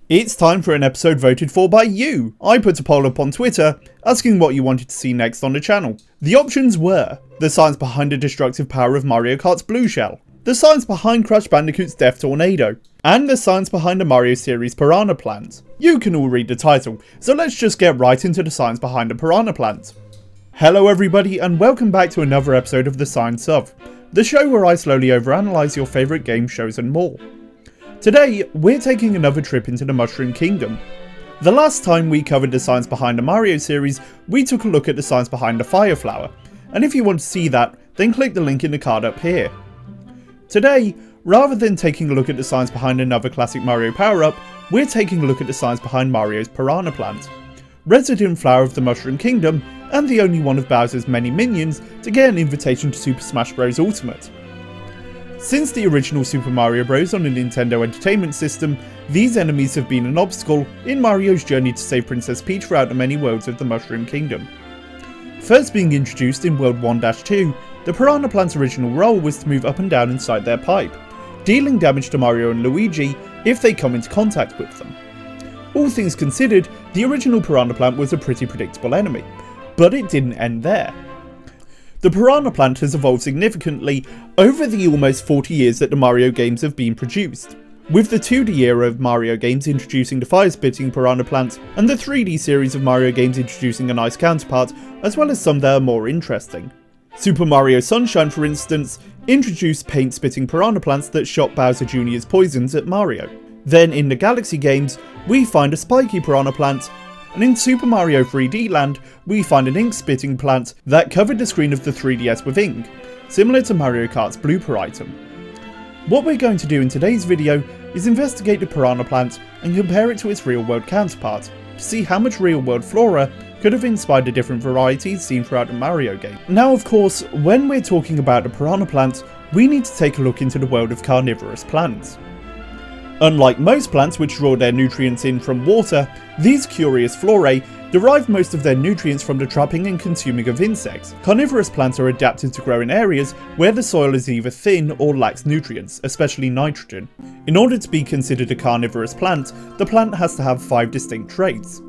It's time for an episode voted for by you! I put a poll up on Twitter asking what you wanted to see next on the channel. The options were the science behind the destructive power of Mario Kart's blue shell, the science behind Crash Bandicoot's Death Tornado, and the science behind the Mario series Piranha Plants. You can all read the title, so let's just get right into the science behind the Piranha Plant. Hello everybody and welcome back to another episode of the Science of, the show where I slowly overanalyze your favourite game shows and more. Today, we're taking another trip into the Mushroom Kingdom. The last time we covered the science behind the Mario series, we took a look at the science behind the Fire Flower, and if you want to see that, then click the link in the card up here. Today, rather than taking a look at the science behind another classic Mario power-up, we're taking a look at the science behind Mario's Piranha Plant, resident flower of the Mushroom Kingdom, and the only one of Bowser's many minions to get an invitation to Super Smash Bros. Ultimate. Since the original Super Mario Bros. On the Nintendo Entertainment System, these enemies have been an obstacle in Mario's journey to save Princess Peach throughout the many worlds of the Mushroom Kingdom. First being introduced in World 1-2, the Piranha Plant's original role was to move up and down inside their pipe, dealing damage to Mario and Luigi if they come into contact with them. All things considered, the original Piranha Plant was a pretty predictable enemy, but it didn't end there. The Piranha Plant has evolved significantly over the almost 40 years that the Mario games have been produced, with the 2D era of Mario games introducing the fire-spitting Piranha Plant, and the 3D series of Mario games introducing a nice counterpart, as well as some that are more interesting. Super Mario Sunshine, for instance, introduced paint-spitting Piranha Plants that shot Bowser Jr.'s poisons at Mario. Then in the Galaxy games, we find a spiky Piranha Plant, and in Super Mario 3D Land, we find an ink-spitting plant that covered the screen of the 3DS with ink, similar to Mario Kart's blooper item. What we're going to do in today's video is investigate the Piranha Plant and compare it to its real-world counterpart, to see how much real-world flora could have inspired the different varieties seen throughout the Mario game. Now of course, when we're talking about the Piranha Plant, we need to take a look into the world of carnivorous plants. Unlike most plants which draw their nutrients in from water, these curious florae derive most of their nutrients from the trapping and consuming of insects. Carnivorous plants are adapted to grow in areas where the soil is either thin or lacks nutrients, especially nitrogen. In order to be considered a carnivorous plant, the plant has to have 5 distinct traits.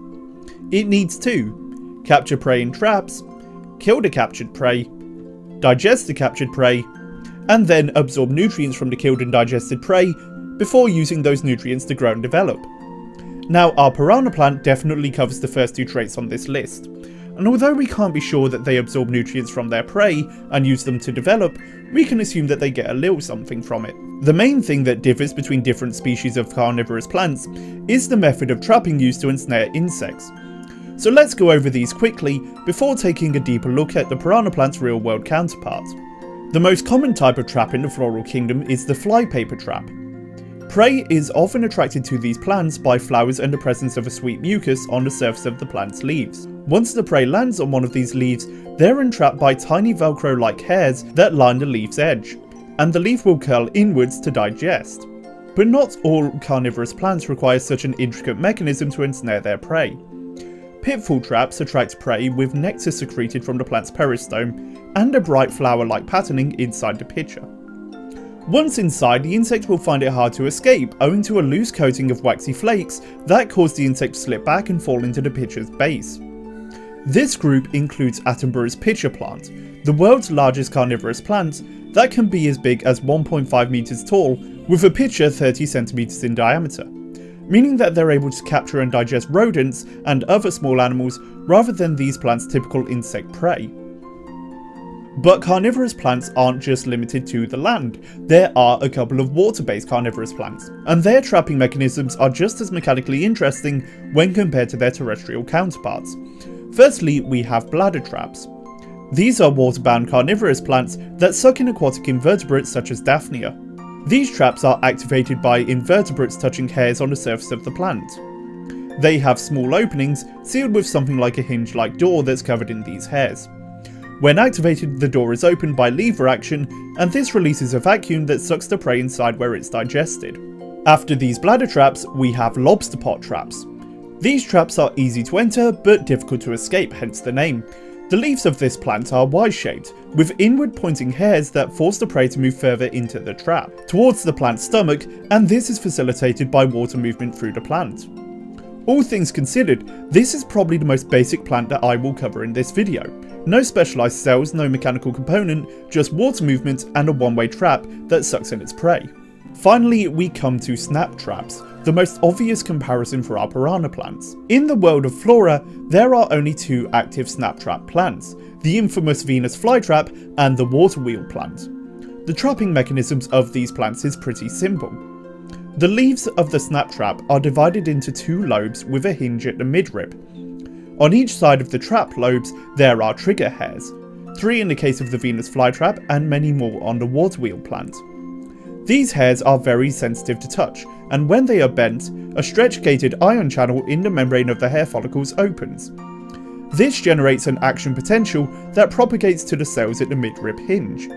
It needs to capture prey in traps, kill the captured prey, digest the captured prey, and then absorb nutrients from the killed and digested prey before using those nutrients to grow and develop. Now, our Piranha Plant definitely covers the first 2 traits on this list, and although we can't be sure that they absorb nutrients from their prey and use them to develop, we can assume that they get a little something from it. The main thing that differs between different species of carnivorous plants is the method of trapping used to ensnare insects. So let's go over these quickly before taking a deeper look at the Piranha Plant's real-world counterpart. The most common type of trap in the Floral Kingdom is the flypaper trap. Prey is often attracted to these plants by flowers and the presence of a sweet mucus on the surface of the plant's leaves. Once the prey lands on one of these leaves, they're entrapped by tiny velcro-like hairs that line the leaf's edge, and the leaf will curl inwards to digest. But not all carnivorous plants require such an intricate mechanism to ensnare their prey. Pitfall traps attract prey with nectar secreted from the plant's peristome, and a bright flower-like patterning inside the pitcher. Once inside, the insect will find it hard to escape owing to a loose coating of waxy flakes that cause the insect to slip back and fall into the pitcher's base. This group includes Attenborough's pitcher plant, the world's largest carnivorous plant that can be as big as 1.5 meters tall with a pitcher 30 centimeters in diameter, meaning that they're able to capture and digest rodents and other small animals rather than these plants' typical insect prey. But carnivorous plants aren't just limited to the land. There are a couple of water-based carnivorous plants, and their trapping mechanisms are just as mechanically interesting when compared to their terrestrial counterparts. Firstly, we have bladder traps. These are water-bound carnivorous plants that suck in aquatic invertebrates such as Daphnia. These traps are activated by invertebrates touching hairs on the surface of the plant. They have small openings sealed with something like a hinge-like door that's covered in these hairs. When activated, the door is opened by lever action, and this releases a vacuum that sucks the prey inside where it's digested. After these bladder traps, we have lobster pot traps. These traps are easy to enter, but difficult to escape, hence the name. The leaves of this plant are Y-shaped, with inward pointing hairs that force the prey to move further into the trap, towards the plant's stomach, and this is facilitated by water movement through the plant. All things considered, this is probably the most basic plant that I will cover in this video. No specialised cells, no mechanical component, just water movement and a one-way trap that sucks in its prey. Finally, we come to snap traps, the most obvious comparison for our piranha plants. In the world of flora, there are only two active snap trap plants, the infamous Venus flytrap and the water wheel plant. The trapping mechanisms of these plants is pretty simple. The leaves of the snap trap are divided into two lobes with a hinge at the midrib. On each side of the trap lobes there are trigger hairs, 3 in the case of the Venus flytrap and many more on the water wheel plant. These hairs are very sensitive to touch, and when they are bent, a stretch-gated ion channel in the membrane of the hair follicles opens. This generates an action potential that propagates to the cells at the midrib hinge.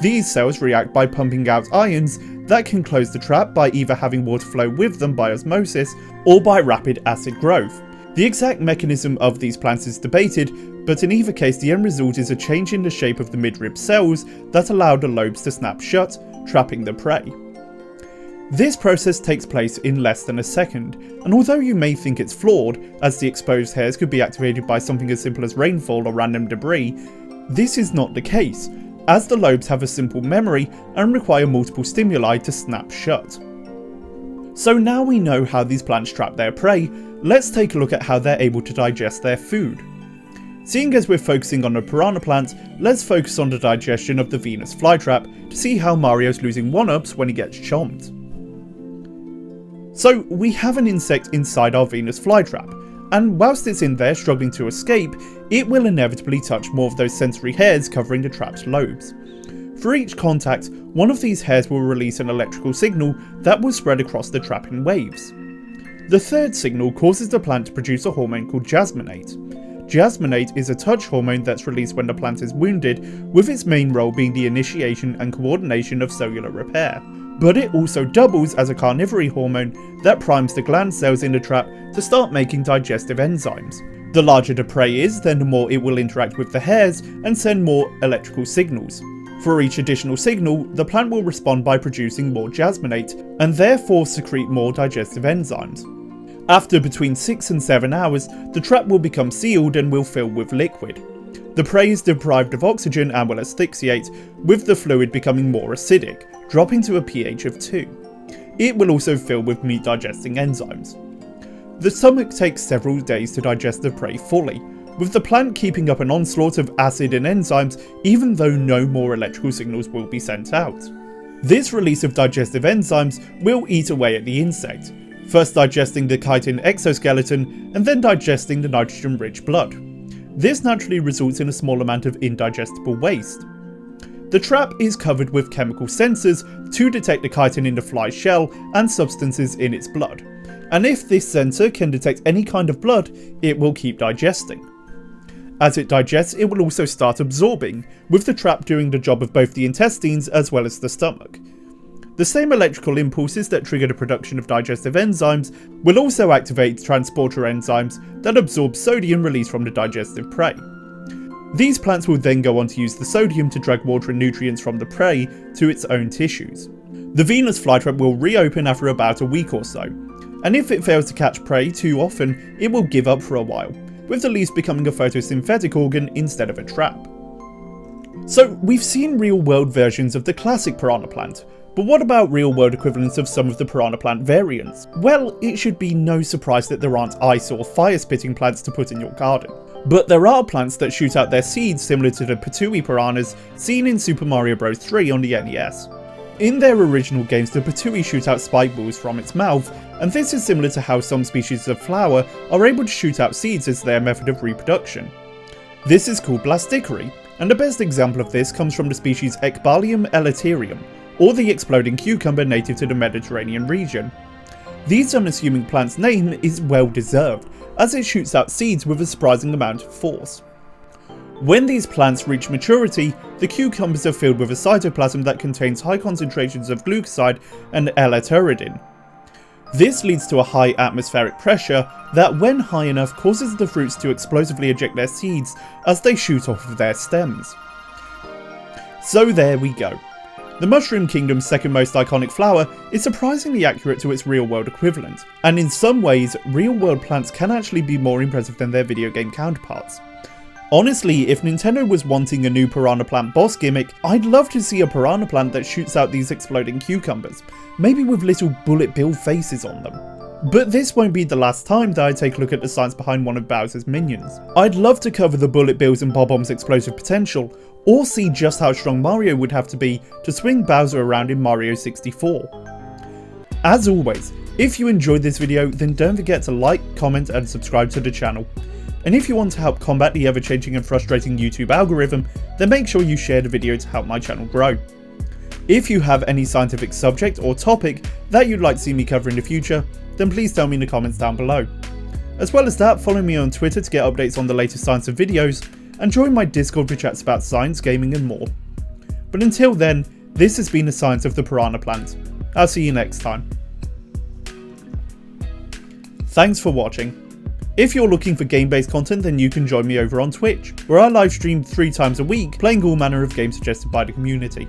These cells react by pumping out ions that can close the trap by either having water flow with them by osmosis or by rapid acid growth. The exact mechanism of these plants is debated, but in either case the end result is a change in the shape of the midrib cells that allow the lobes to snap shut, trapping the prey. This process takes place in less than a second, and although you may think it's flawed, as the exposed hairs could be activated by something as simple as rainfall or random debris, this is not the case, as the lobes have a simple memory and require multiple stimuli to snap shut. So now we know how these plants trap their prey, let's take a look at how they're able to digest their food. Seeing as we're focusing on the piranha plant, let's focus on the digestion of the Venus flytrap to see how Mario's losing 1-ups when he gets chomped. So we have an insect inside our Venus flytrap, and whilst it's in there struggling to escape, it will inevitably touch more of those sensory hairs covering the trap's lobes. For each contact, one of these hairs will release an electrical signal that will spread across the trap in waves. The third signal causes the plant to produce a hormone called jasminate. Jasminate is a touch hormone that's released when the plant is wounded, with its main role being the initiation and coordination of cellular repair. But it also doubles as a carnivory hormone that primes the gland cells in the trap to start making digestive enzymes. The larger the prey is, then the more it will interact with the hairs and send more electrical signals. For each additional signal, the plant will respond by producing more jasminate, and therefore secrete more digestive enzymes. After between 6 and 7 hours, the trap will become sealed and will fill with liquid. The prey is deprived of oxygen and will asphyxiate, with the fluid becoming more acidic, dropping to a pH of 2. It will also fill with meat digesting enzymes. The stomach takes several days to digest the prey fully, with the plant keeping up an onslaught of acid and enzymes even though no more electrical signals will be sent out. This release of digestive enzymes will eat away at the insect, first digesting the chitin exoskeleton and then digesting the nitrogen-rich blood. This naturally results in a small amount of indigestible waste. The trap is covered with chemical sensors to detect the chitin in the fly's shell and substances in its blood, and if this sensor can detect any kind of blood, it will keep digesting. As it digests, it will also start absorbing, with the trap doing the job of both the intestines as well as the stomach. The same electrical impulses that trigger the production of digestive enzymes will also activate transporter enzymes that absorb sodium released from the digestive prey. These plants will then go on to use the sodium to drag water and nutrients from the prey to its own tissues. The Venus flytrap will reopen after about a week or so, and if it fails to catch prey too often, it will give up for a while, with the leaves becoming a photosynthetic organ instead of a trap. So we've seen real-world versions of the classic piranha plant, but what about real-world equivalents of some of the piranha plant variants? Well, it should be no surprise that there aren't ice or fire-spitting plants to put in your garden. But there are plants that shoot out their seeds similar to the Ptooie piranhas seen in Super Mario Bros. 3 on the NES. In their original games, the Ptooie shoot out spike balls from its mouth, and this is similar to how some species of flower are able to shoot out seeds as their method of reproduction. This is called blasticery, and the best example of this comes from the species Ecbalium elaterium, or the exploding cucumber native to the Mediterranean region. These unassuming plant's name is well deserved, as it shoots out seeds with a surprising amount of force. When these plants reach maturity, the cucumbers are filled with a cytoplasm that contains high concentrations of glucoside and L-aturidine. This leads to a high atmospheric pressure that, when high enough, causes the fruits to explosively eject their seeds as they shoot off of their stems. So there we go. The Mushroom Kingdom's second most iconic flower is surprisingly accurate to its real-world equivalent, and in some ways, real-world plants can actually be more impressive than their video game counterparts. Honestly, if Nintendo was wanting a new Piranha Plant boss gimmick, I'd love to see a Piranha Plant that shoots out these exploding cucumbers, maybe with little bullet bill faces on them. But this won't be the last time that I take a look at the science behind one of Bowser's minions. I'd love to cover the bullet bills and Bob-omb's explosive potential, or see just how strong Mario would have to be to swing Bowser around in Mario 64. As always, if you enjoyed this video, then don't forget to like, comment and subscribe to the channel. And if you want to help combat the ever-changing and frustrating YouTube algorithm, then make sure you share the video to help my channel grow. If you have any scientific subject or topic that you'd like to see me cover in the future, then please tell me in the comments down below. As well as that, follow me on Twitter to get updates on the latest science of videos, and join my Discord for chats about science, gaming and more. But until then, this has been the Science of the Piranha Plant. I'll see you next time. Thanks for watching. If you're looking for game-based content, then you can join me over on Twitch, where I live stream 3 times a week, playing all manner of games suggested by the community.